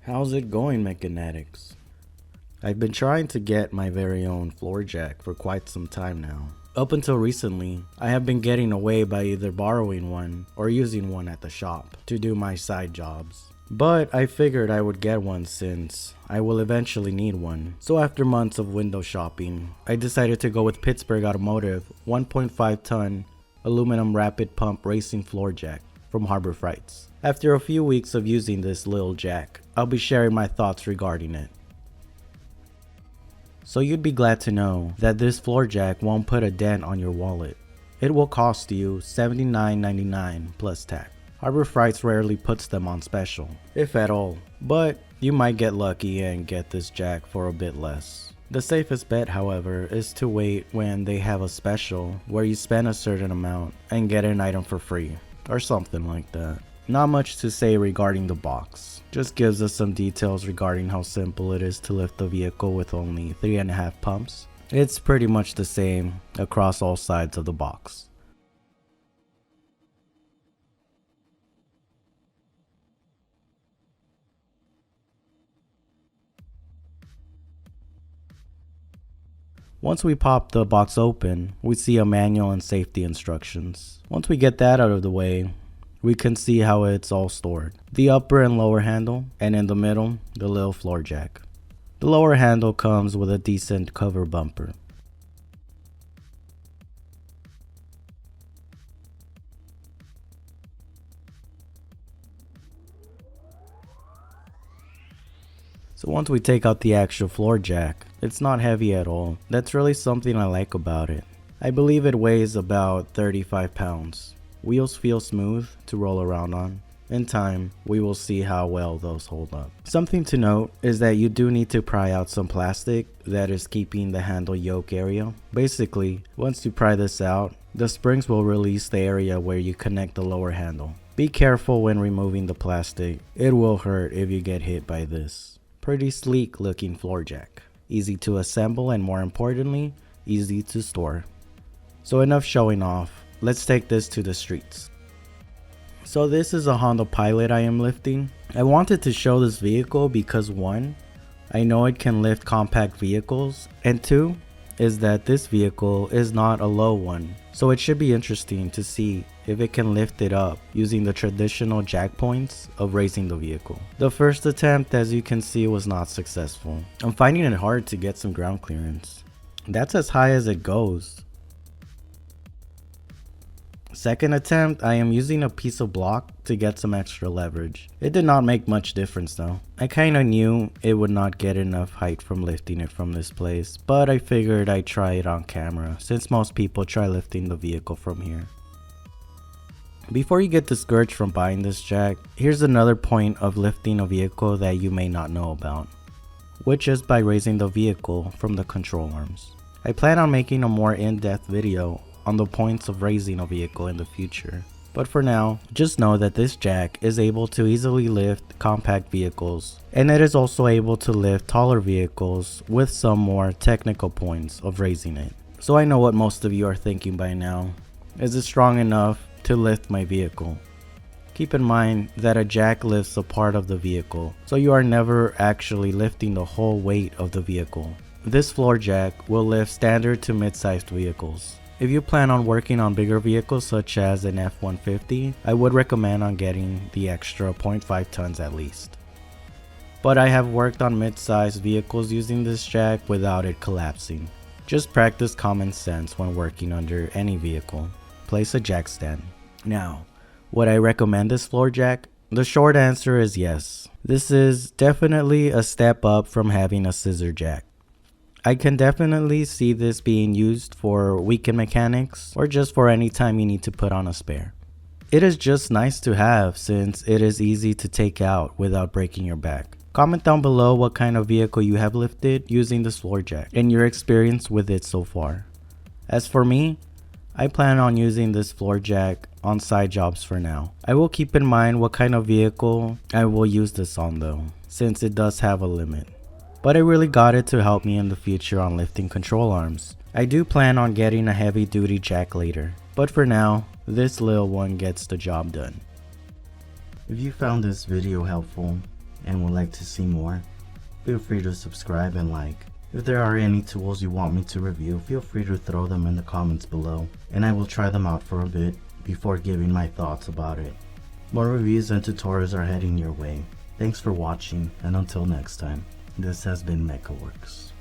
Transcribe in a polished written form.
How's it going, Mechanatics? I've been trying to get my very own floor jack for quite some time now. Up until recently, I have been getting away by either borrowing one or using one at the shop to do my side jobs. But I figured I would get one since I will eventually need one. So after months of window shopping, I decided to go with Pittsburgh Automotive 1.5 ton aluminum rapid pump racing floor jack from Harbor Freights. After a few weeks of using this little jack, I'll be sharing my thoughts regarding it. So you'd be glad to know that this floor jack won't put a dent on your wallet. It will cost you $79.99 plus tax. Harbor Freights rarely puts them on special, if at all, but you might get lucky and get this jack for a bit less. The safest bet, however, is to wait when they have a special where you spend a certain amount and get an item for free, or something like that. Not much to say regarding the box, just gives us some details regarding how simple it is to lift the vehicle with only 3.5 pumps. It's pretty much the same across all sides of the box. Once we pop the box open, we see a manual and safety instructions. Once we get that out of the way, we can see how it's all stored. The upper and lower handle, and in the middle, the little floor jack. The lower handle comes with a decent cover bumper. So once we take out the actual floor jack, it's not heavy at all. That's really something I like about it. I believe it weighs about 35 pounds. Wheels feel smooth to roll around on. In time, we will see how well those hold up. Something to note is that you do need to pry out some plastic that is keeping the handle yoke area. Basically, once you pry this out, the springs will release the area where you connect the lower handle. Be careful when removing the plastic. It will hurt if you get hit by this. Pretty sleek looking floor jack. Easy to assemble and more importantly, easy to store. So enough showing off. Let's take this to the streets. So this is a Honda Pilot I am lifting. I wanted to show this vehicle because 1, I know it can lift compact vehicles, and 2 is that this vehicle is not a low one. So it should be interesting to see if it can lift it up using the traditional jack points of raising the vehicle. The first attempt, as you can see, was not successful. I'm finding it hard to get some ground clearance. That's as high as it goes. Second attempt, I am using a piece of block to get some extra leverage. It did not make much difference though. I kinda knew it would not get enough height from lifting it from this place, but I figured I'd try it on camera since most people try lifting the vehicle from here. Before you get discouraged from buying this jack, here's another point of lifting a vehicle that you may not know about, which is by raising the vehicle from the control arms. I plan on making a more in-depth video on the points of raising a vehicle in the future. But for now, just know that this jack is able to easily lift compact vehicles, and it is also able to lift taller vehicles with some more technical points of raising it. So I know what most of you are thinking by now. Is it strong enough to lift my vehicle? Keep in mind that a jack lifts a part of the vehicle, so you are never actually lifting the whole weight of the vehicle. This floor jack will lift standard to mid-sized vehicles. If you plan on working on bigger vehicles such as an F-150, I would recommend on getting the extra 0.5 tons at least. But I have worked on mid-sized vehicles using this jack without it collapsing. Just practice common sense when working under any vehicle. Place a jack stand. Now, would I recommend this floor jack? The short answer is yes. This is definitely a step up from having a scissor jack. I can definitely see this being used for weekend mechanics or just for any time you need to put on a spare. It is just nice to have since it is easy to take out without breaking your back. Comment down below what kind of vehicle you have lifted using this floor jack and your experience with it so far. As for me, I plan on using this floor jack on side jobs for now. I will keep in mind what kind of vehicle I will use this on though, since it does have a limit. But I really got it to help me in the future on lifting control arms. I do plan on getting a heavy duty jack later, but for now, this little one gets the job done. If you found this video helpful, and would like to see more, feel free to subscribe and like. If there are any tools you want me to review, feel free to throw them in the comments below, and I will try them out for a bit before giving my thoughts about it. More reviews and tutorials are heading your way. Thanks for watching, and until next time, this has been MechaWorks.